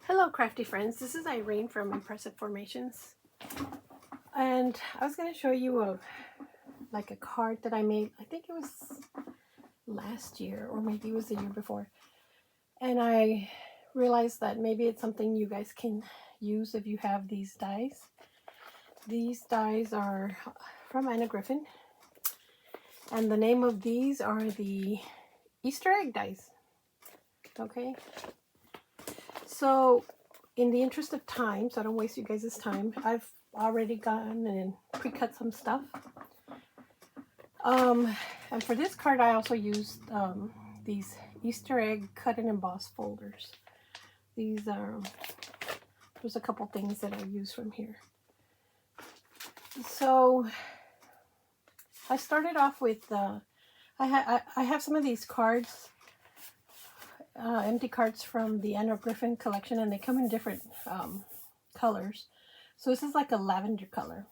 Hello crafty friends, this is Irene from Impressive Formations, and I was going to show you a card that I made. I think it was last year or maybe it was the year before, and I realized that maybe it's something you guys can use if you have these dies. These dies are from Anna Griffin, and the name of these are the Easter egg dies. Okay, so in the interest of time, so I don't waste you guys' time, I've already gone and pre-cut some stuff. And for this card, I also used these Easter egg cut and emboss folders. These are, there's a couple things that I use from here. So I started off with, I have some of these cards, empty cards from the Anna Griffin collection, and they come in different colors. So this is like a lavender color.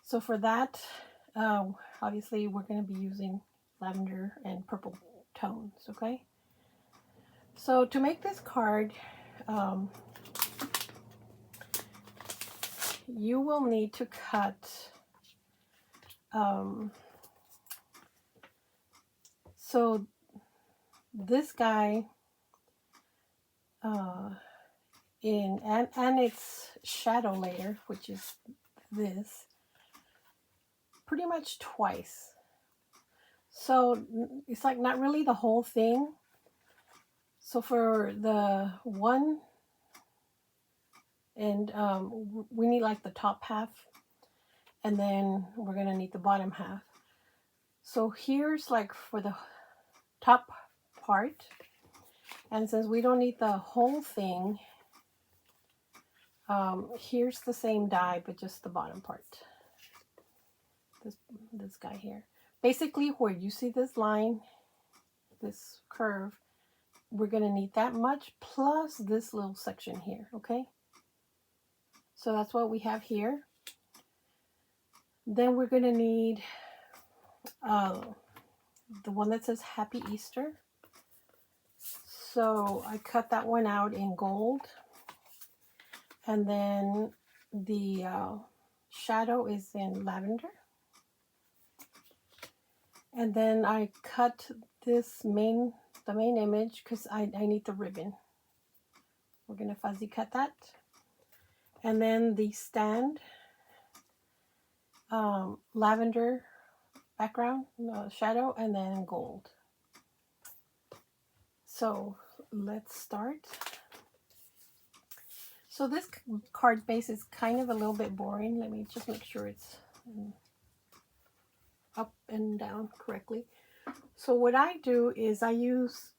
So for that, obviously we're going to be using lavender and purple tones, okay? So to make this card, you will need to cut, so this guy, and its shadow layer, which is this, pretty much twice. So it's like not really the whole thing. So for the one, and we need like the top half, and then we're going to need the bottom half. So here's like for the top part, and since we don't need the whole thing, here's the same die but just the bottom part, this guy here. Basically where you see this line, this curve, we're going to need that much plus this little section here, okay? So that's what we have here. Then we're going to need the one that says Happy Easter. So I cut that one out in gold. And then the shadow is in lavender. And then I cut this the main image because I need the ribbon. We're going to fuzzy cut that. And then the stand, lavender background, shadow, and then gold. So let's start. So this card base is kind of a little bit boring. Let me just make sure it's up and down correctly. So what I do is I use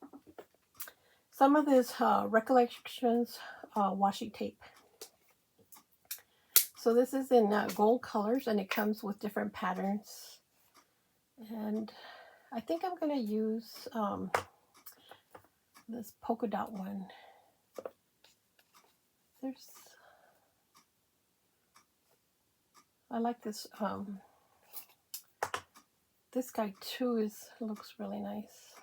some of this Recollections washi tape. So this is in gold colors, and it comes with different patterns. And I think I'm going to use this polka dot one. I like this. This guy too looks really nice.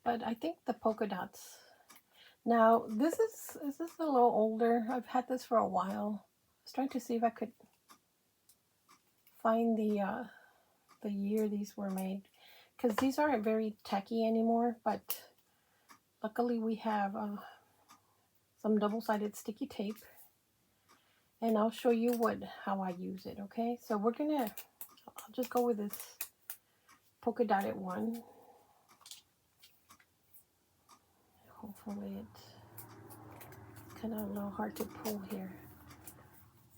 But I think the polka dots. Now this is a little older. I've had this for a while. I was trying to see if I could find the year these were made, because these aren't very tacky anymore. But luckily we have some double-sided sticky tape, and I'll show you how I use it. Okay, so I'll just go with this polka dotted one. Hopefully it's kind of a little hard to pull here.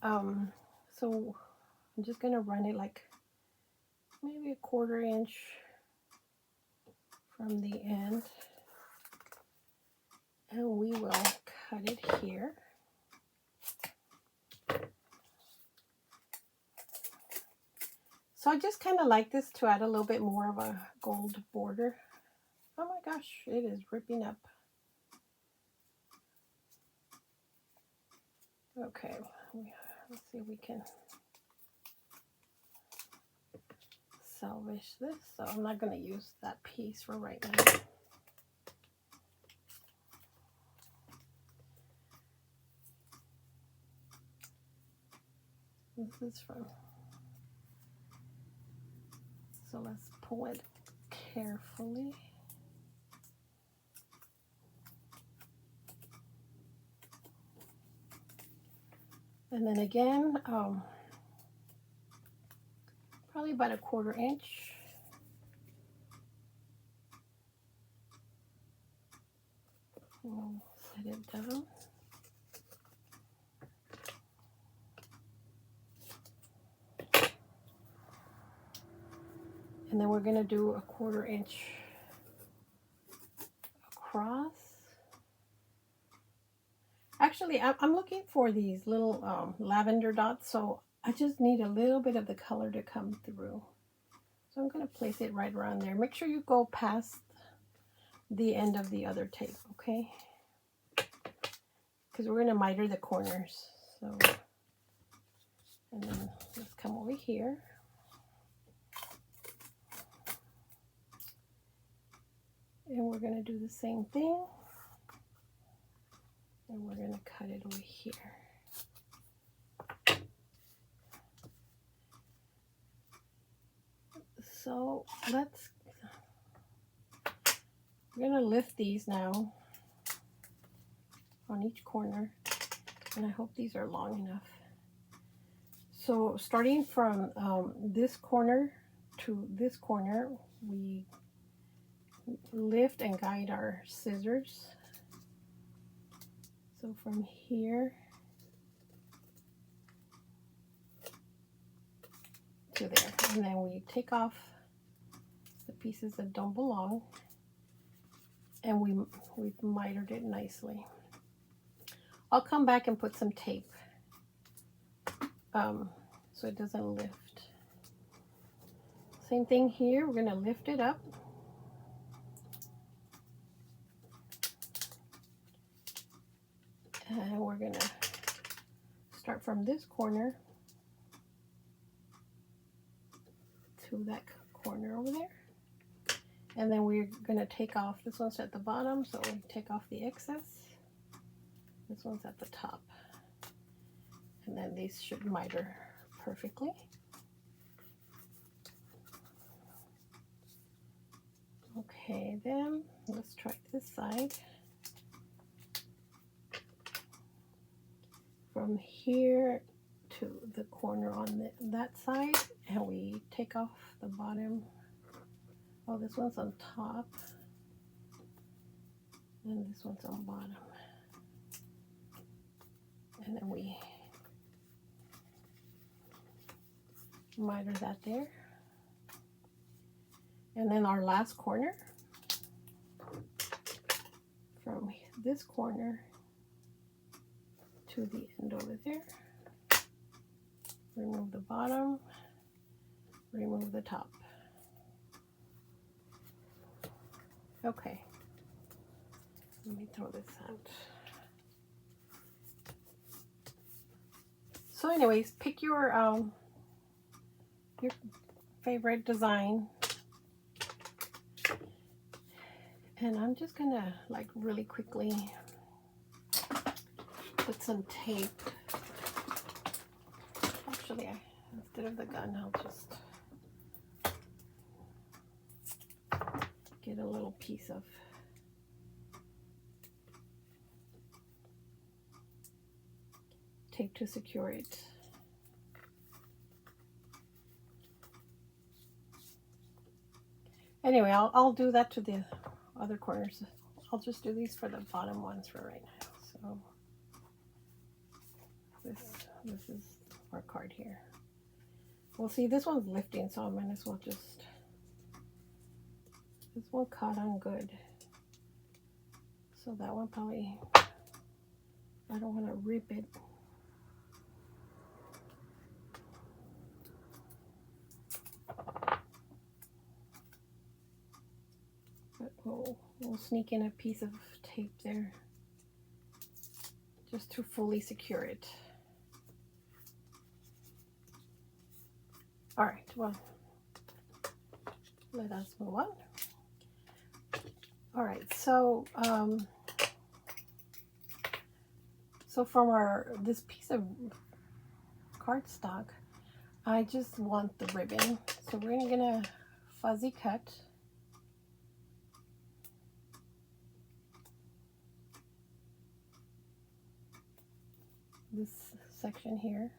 So I'm just gonna run it like maybe a 1/4 inch from the end, and we will cut it here. So I just kind of like this to add a little bit more of a gold border. Oh my gosh, it is ripping up. Okay, let's see if we can salvage this. So I'm not going to use that piece for right now. This is from, so let's pull it carefully. And then again, probably about a 1/4 inch. We'll set it down. And then we're going to do a 1/4 inch across. Actually, I'm looking for these little lavender dots, so I just need a little bit of the color to come through. So I'm going to place it right around there. Make sure you go past the end of the other tape, okay? Because we're going to miter the corners. So, and then let's come over here. And we're going to do the same thing. And we're going to cut it over here. So we're going to lift these now on each corner. And I hope these are long enough. So starting from this corner to this corner, we lift and guide our scissors. So from here to there, and then we take off the pieces that don't belong, and we've mitered it nicely. I'll come back and put some tape so it doesn't lift. Same thing here, we're going to lift it up. And we're going to start from this corner to that corner over there. And then we're going to take off, this one's at the bottom, so we take off the excess. This one's at the top. And then these should miter perfectly. Okay, then let's try this side. From here to the corner on that side, and we take off the bottom. Oh, this one's on top, and this one's on bottom. And then we miter that there. And then our last corner, from this corner to the end over there. Remove the bottom, remove the top. Okay, let me throw this out. So anyways, pick your favorite design. And I'm just gonna like really quickly put some tape. Actually, instead of the gun, I'll just get a little piece of tape to secure it. Anyway, I'll do that to the other corners. I'll just do these for the bottom ones for right now. So this is our card here. Well, see, this one's lifting, so I might as well just, this one caught on good. So that one probably, I don't want to rip it. But we'll sneak in a piece of tape there just to fully secure it. All right, well, let us move on. All right, so so from this piece of cardstock. I just want the ribbon. So we're gonna fuzzy cut this section here.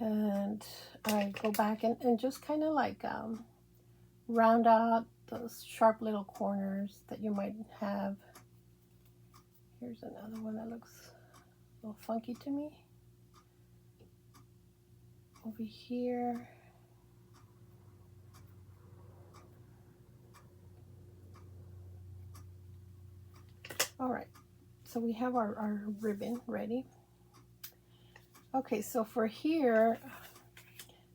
And I go back and just kind of like round out those sharp little corners that you might have. Here's another one that looks a little funky to me. Over here. All right, so we have our ribbon ready. Okay, so for here,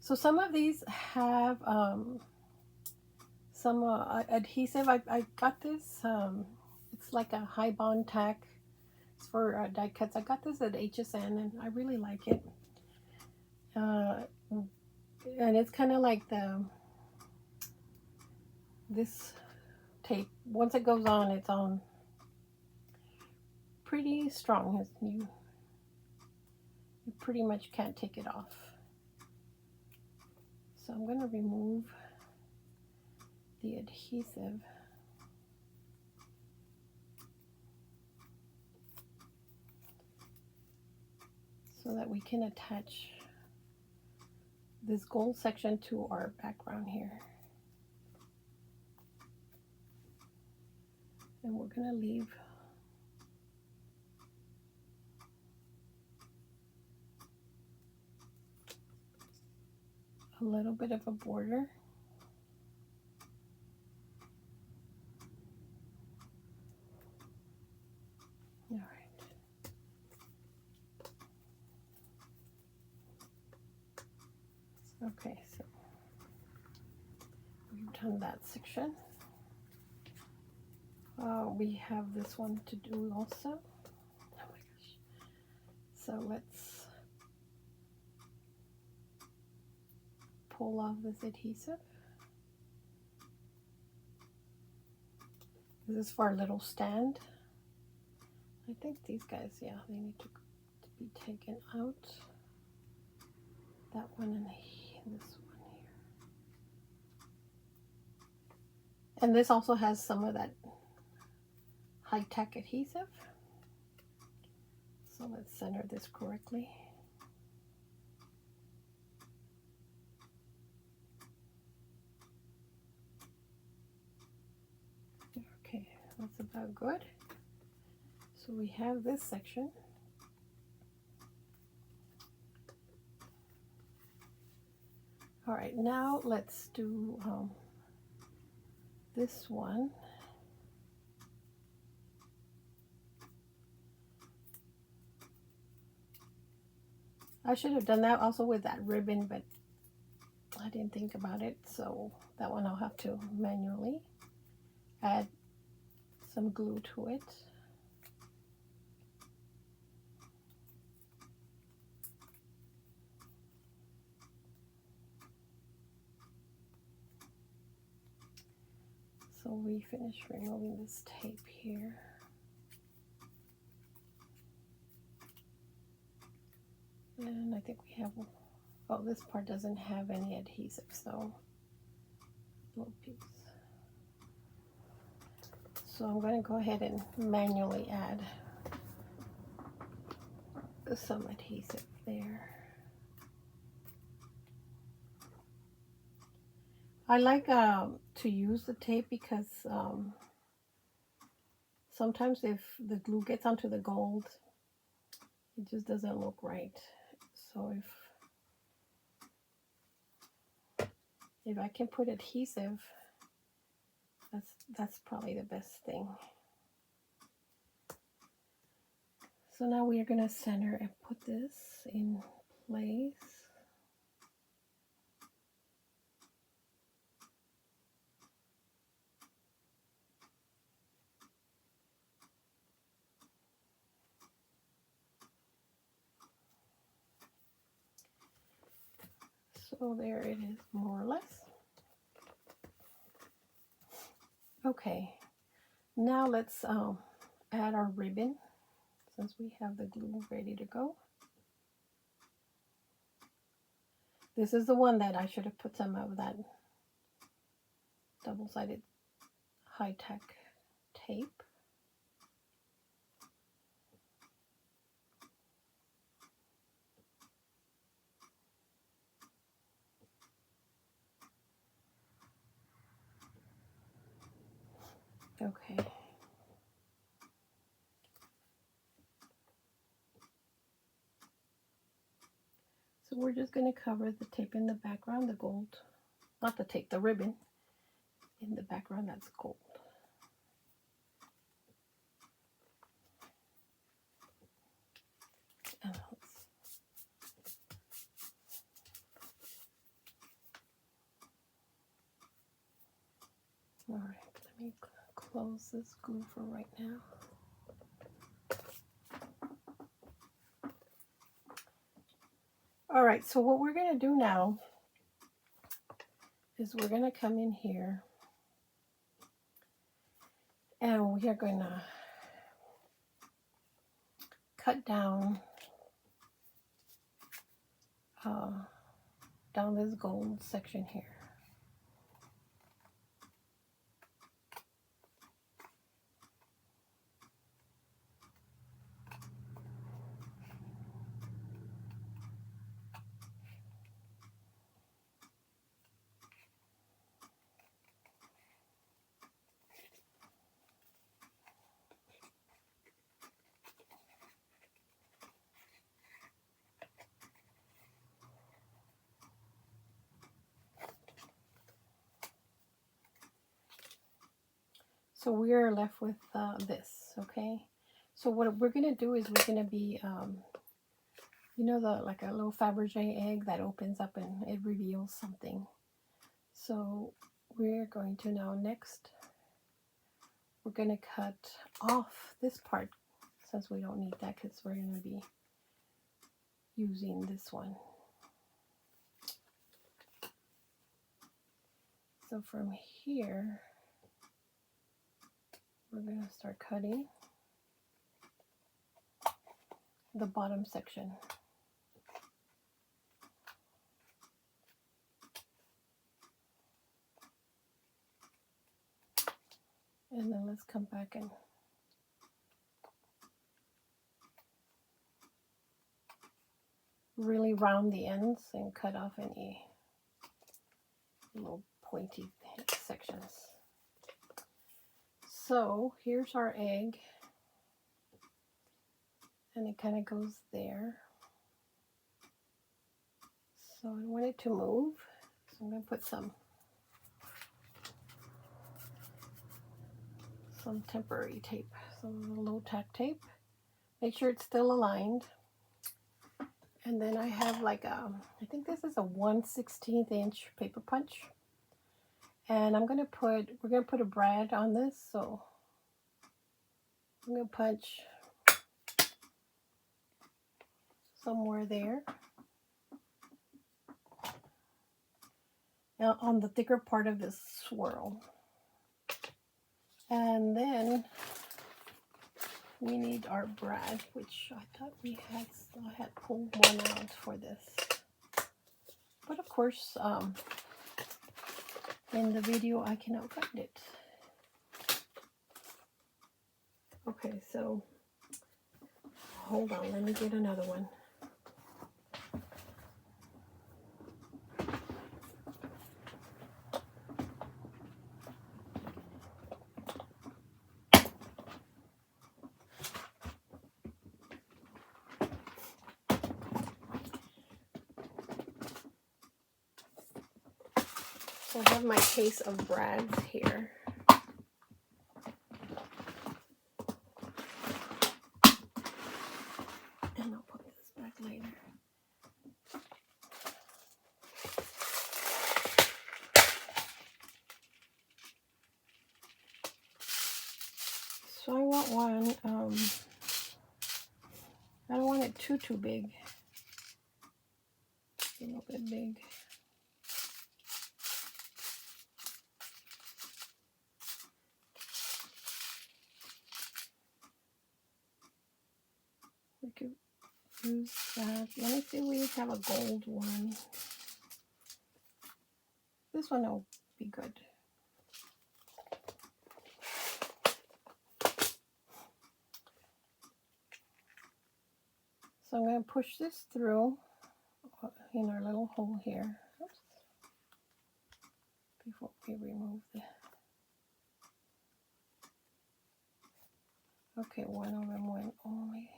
so some of these have some adhesive. I got this, it's like a high bond tack. It's for die cuts. I got this at HSN and I really like it. And it's kind of like this tape. Once it goes on, it's on pretty strong. You pretty much can't take it off. So I'm going to remove the adhesive. So that we can attach this gold section to our background here. And we're going to leave a little bit of a border. All right. Okay, so we've done that section. We have this one to do also. Oh my gosh. So let's pull off this adhesive. This is for our little stand. I think these guys, yeah, they need to be taken out. That one and this one here. And this also has some of that high-tech adhesive. So let's center this correctly. Okay, that's about good. So we have this section. All right, now let's do this one. I should have done that also with that ribbon, but I didn't think about it. So that one I'll have to manually add some glue to it. So we finish removing this tape here. And I think we have, oh, this part doesn't have any adhesive, so little piece. So I'm going to go ahead and manually add some adhesive there. I like to use the tape because sometimes if the glue gets onto the gold, it just doesn't look right. So if I can put adhesive, that's probably the best thing. So now we are going to center and put this in place. So there it is, more or less. Okay, now let's add our ribbon since we have the glue ready to go. This is the one that I should have put some of that double-sided high-tech tape. Okay. So we're just going to cover the tape in the background, the gold, not the tape, the ribbon in the background, that's gold. And all right, let me close this glue for right now. All right, so what we're going to do now is we're going to come in here and we are going to cut down this gold section here. So we are left with this, okay? So what we're going to do is we're going to be, you know, like a little Fabergé egg that opens up and it reveals something. So we're going to now next, we're going to cut off this part since we don't need that because we're going to be using this one. So from here, we're going to start cutting the bottom section. And then let's come back and really round the ends and cut off any little pointy sections. So here's our egg, and it kind of goes there. So I want it to move, so I'm going to put some temporary tape, some low-tack tape. Make sure it's still aligned. And then I have like I think this is a 1/16 inch paper punch. And we're going to put a brad on this, so I'm going to punch somewhere there. Now on the thicker part of this swirl. And then we need our brad, which I thought I had pulled one out for this. But of course, in the video I cannot find it. Okay, so hold on, let me get another one. So I have my case of brads here. And I'll put this back later. So I want one, I don't want it too big. A little bit big. use that. Let me see, we have a gold one. This one will be good. So I'm going to push this through in our little hole here. Oops. Before we remove the... Okay, one of them went only.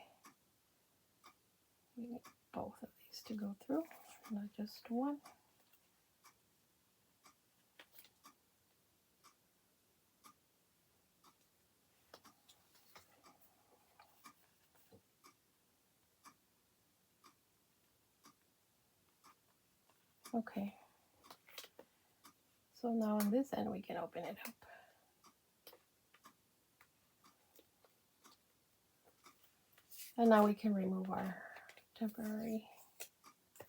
We need both of these to go through, not just one. Okay. So now on this end we can open it up. And now we can remove our temporary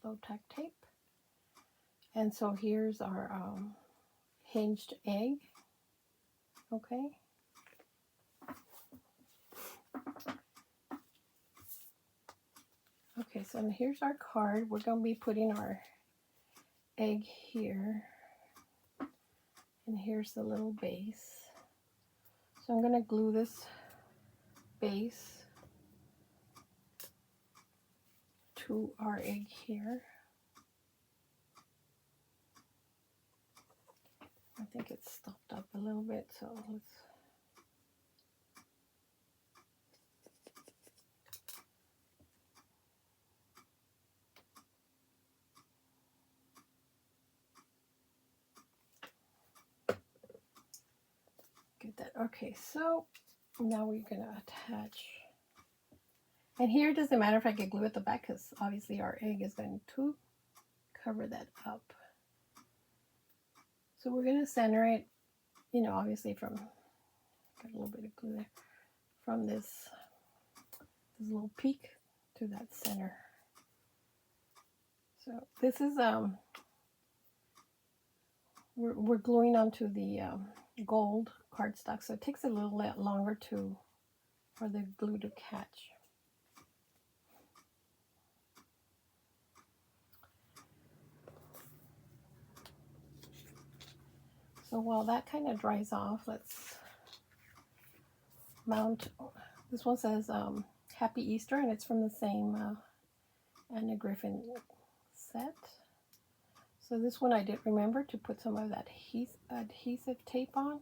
low tack tape. And so here's our hinged egg. Okay. Okay, so here's our card. We're going to be putting our egg here. And here's the little base. So I'm going to glue this base to our egg here. I think it's stuffed up a little bit, so let's... Get that. Okay, so now we're going to attach. And here it doesn't matter if I get glue at the back because obviously our egg is going to cover that up. So we're going to center it, you know, obviously from, got a little bit of glue there, from this little peak to that center. So this is, we're gluing onto the gold cardstock, so it takes a little longer for the glue to catch. So while that kind of dries off, let's mount. This one says Happy Easter, and it's from the same Anna Griffin set. So this one I did remember to put some of that adhesive tape on.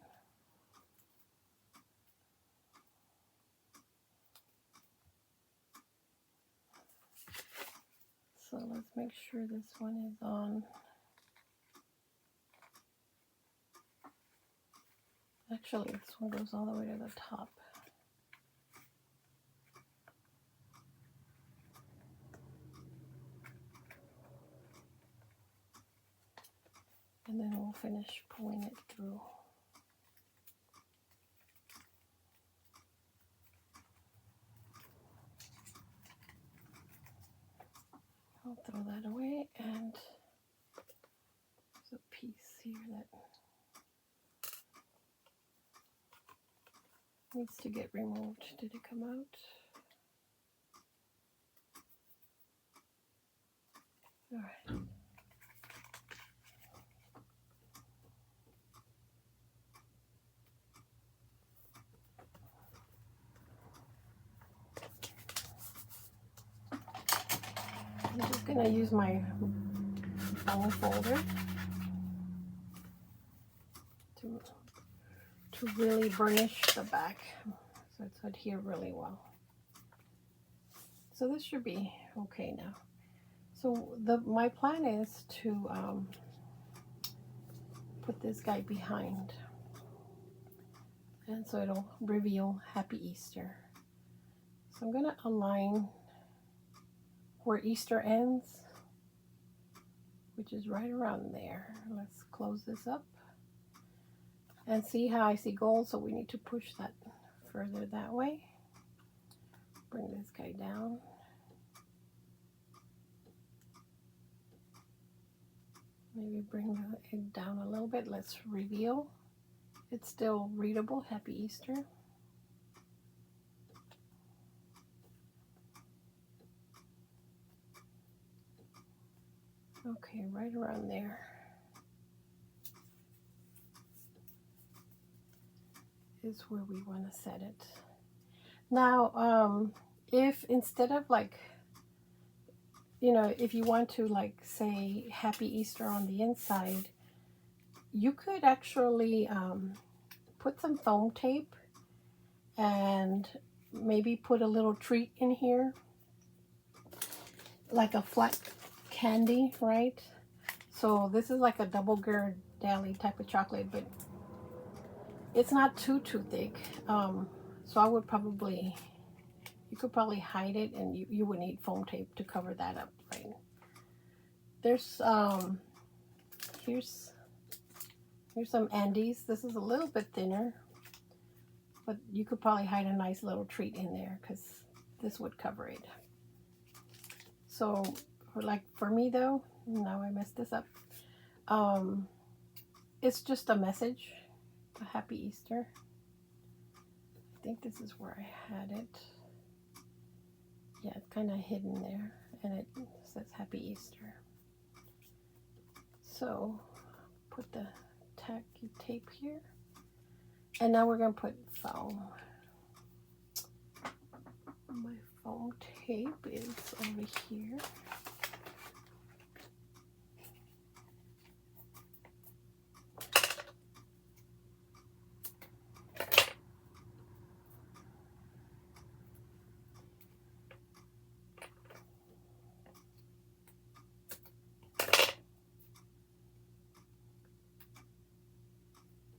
So let's make sure this one is on. Actually, this one goes all the way to the top. And then we'll finish pulling it through. I'll throw that away, and there's a piece here that needs to get removed. Did it come out? All right. I'm just going to use my bone folder to really burnish the back so it's adhere really well. So this should be okay now. So my plan is to put this guy behind, and so it'll reveal Happy Easter. So I'm going to align where Easter ends, which is right around there. Let's close this up and see how I see gold, so we need to push that further that way. Bring this guy down. Maybe bring the egg down a little bit. Let's reveal. It's still readable, Happy Easter. Okay, right around there. Is where we want to set it. Now, if instead of like, you know, if you want to like say Happy Easter on the inside, you could actually put some foam tape and maybe put a little treat in here, like a flat candy, right? So this is like a double Ghirardelli type of chocolate, but it's not too thick. So I would probably, you could probably hide it, and you would need foam tape to cover that up, right? There's here's some Andes. This is a little bit thinner, but you could probably hide a nice little treat in there because this would cover it. So like for me though, now I messed this up. It's just a message, a Happy Easter. I think this is where I had it. Yeah, it's kind of hidden there, and it says Happy Easter. So put the tacky tape here, and now we're going to put foam. My foam tape is over here.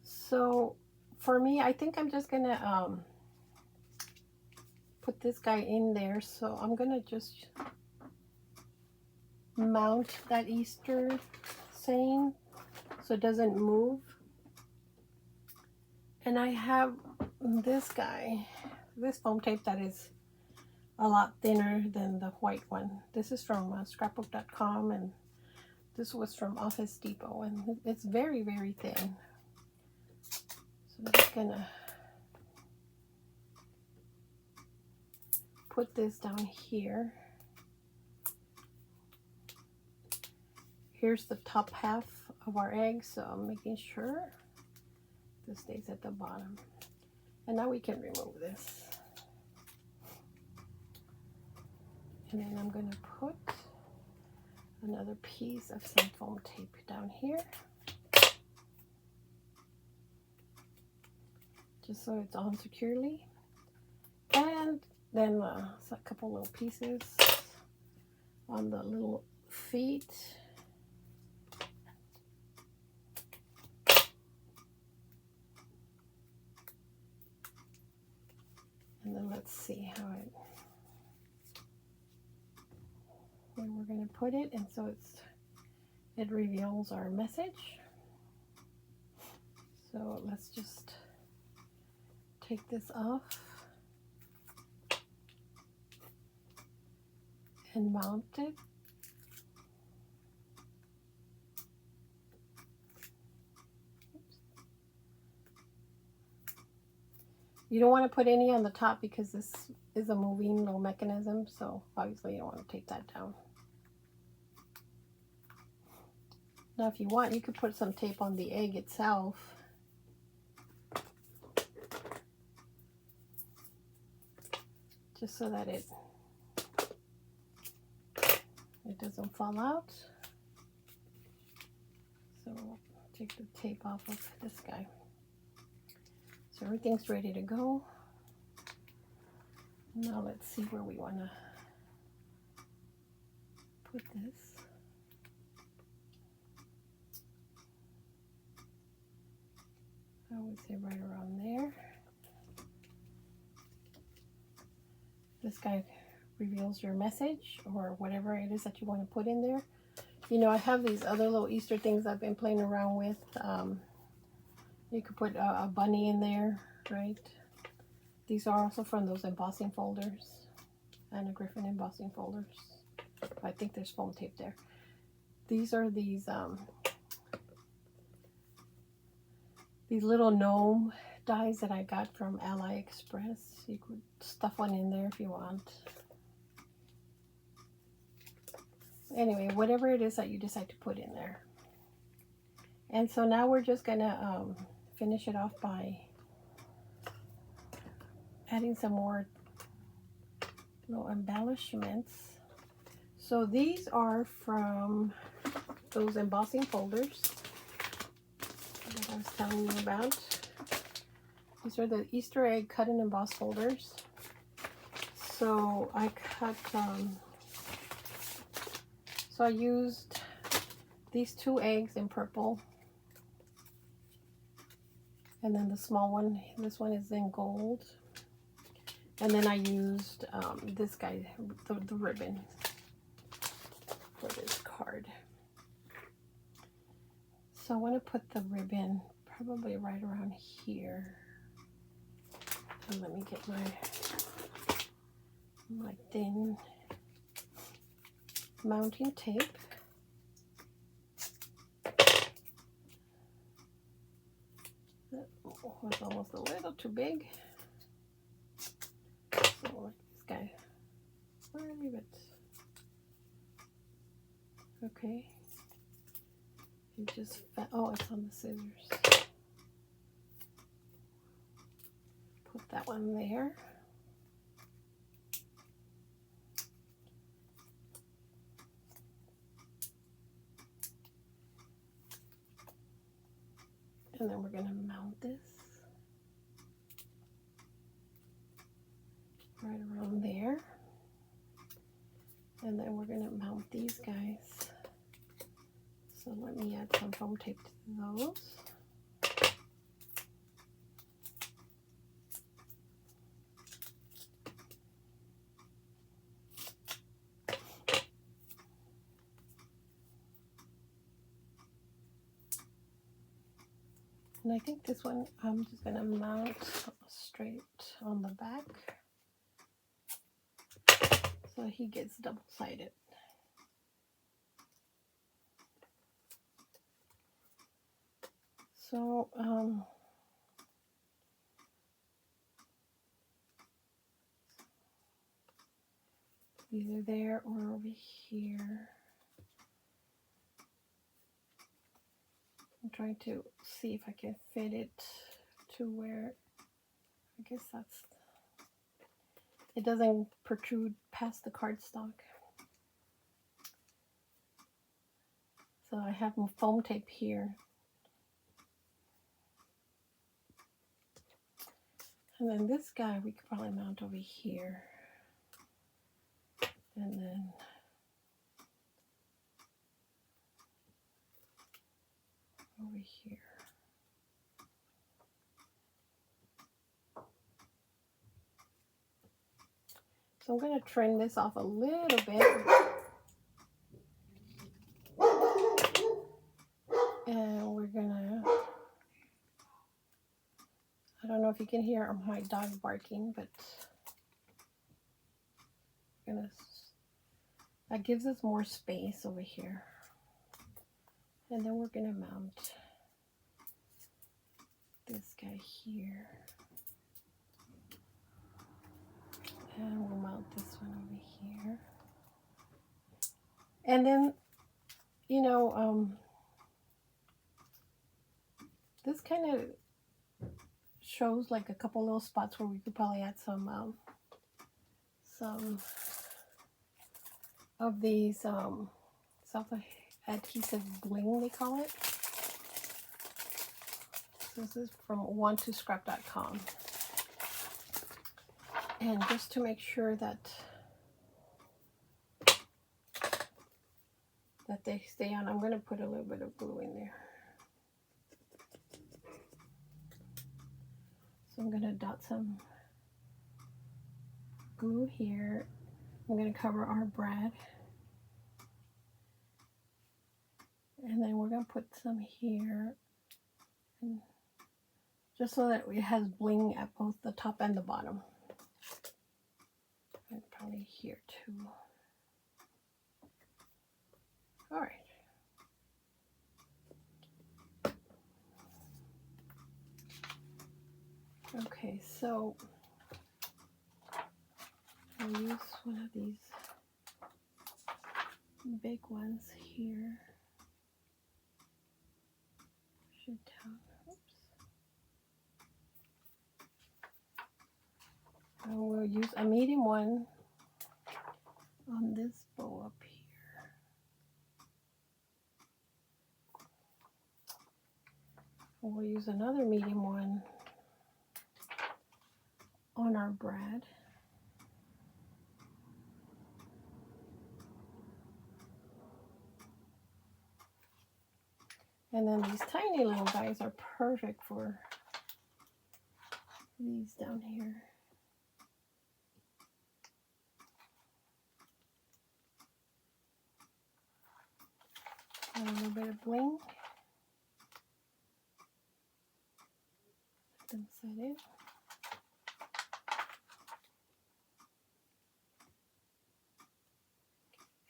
So for me, I think I'm just gonna put this guy in there. So I'm gonna just mount that Easter saying so it doesn't move. And I have this guy, this foam tape that is a lot thinner than the white one. This is from scrapbook.com, and this was from Office Depot, and it's very, very thin. So I'm just gonna put this down here. Here's the top half of our egg, so I'm making sure this stays at the bottom. And now we can remove this. And then I'm going to put another piece of some foam tape down here, just so it's on securely. And then a couple little pieces on the little feet. And then let's see how where we're going to put it, and so it reveals our message. So let's just take this off and mount it. You don't want to put any on the top because this is a moving little mechanism, so obviously you don't want to take that down. Now if you want, you could put some tape on the egg itself. Just so that it doesn't fall out. So we'll take the tape off of this guy. So everything's ready to go. Now let's see where we want to put this. I would say right around there. This guy reveals your message or whatever it is that you want to put in there. You know, I have these other little Easter things I've been playing around with. You could put a bunny in there, right? These are also from those embossing folders, Anna Griffin embossing folders. I think there's foam tape there. These are these little gnome dies that I got from AliExpress. You could stuff one in there if you want. Anyway, whatever it is that you decide to put in there. And so now we're just gonna finish it off by adding some more little embellishments. So these are from those embossing folders that I was telling you about. These are the Easter egg cut and emboss folders. So I cut, so I used these 2 eggs in purple. And then the small one, this one is in gold. And then I used this guy, the ribbon for this card. So I want to put the ribbon probably right around here. And let me get my thin mounting tape. That was almost a little too big. So like this guy, where leave it? Okay. It just fell. Oh, it's on the scissors. Put that one there. And then we're going to mount this right around there. And then we're going to mount these guys. So let me add some foam tape to those. And I think this one I'm just going to mount straight on the back so he gets double-sided. So either there or over here. I'm trying to see if I can fit it to where, I guess that's, it doesn't protrude past the cardstock. So I have foam tape here. And then this guy we could probably mount over here. And then over here. So I'm going to trim this off a little bit. And we're going to, I don't know if you can hear my dog barking, but that gives us more space over here. And then we're going to mount this guy here. And we'll mount this one over here. And then, you know, this kind of shows like a couple little spots where we could probably add some of these self-adhesive bling, they call it. So this is from one2scrap.com. And just to make sure that they stay on, I'm going to put a little bit of glue in there. So I'm going to dot some glue here. I'm going to cover our brad. And then we're going to put some here. And just so that it has bling at both the top and the bottom. And probably here too. All right. Okay, so I'll use one of these big ones here. Shoot down. Oops. And we'll use a medium one on this bow up here. And we'll use another medium one on our brad. And then these tiny little guys are perfect for these down here. And a little bit of bling. Let them set in.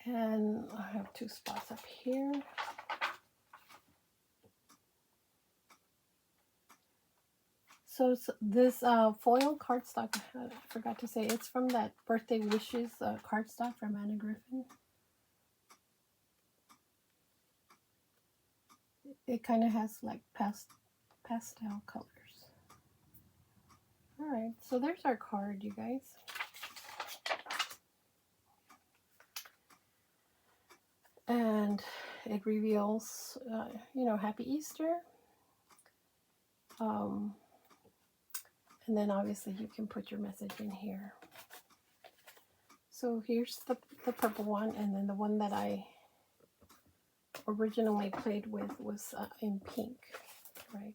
And I have 2 spots up here. So this foil cardstock, I forgot to say, it's from that Birthday Wishes cardstock from Anna Griffin. It kind of has like pastel colors. Alright, so there's our card, you guys. And it reveals, you know, Happy Easter. And then obviously you can put your message in here. So here's the purple one, and then the one that I originally played with was in pink, right?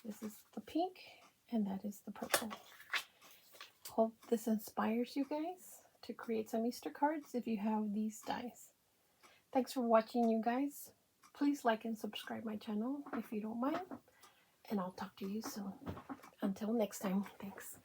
This is the pink, and that is the purple. Hope this inspires you guys to create some Easter cards if you have these dies. Thanks for watching, you guys. Please like and subscribe my channel if you don't mind, and I'll talk to you soon. Until next time, thanks.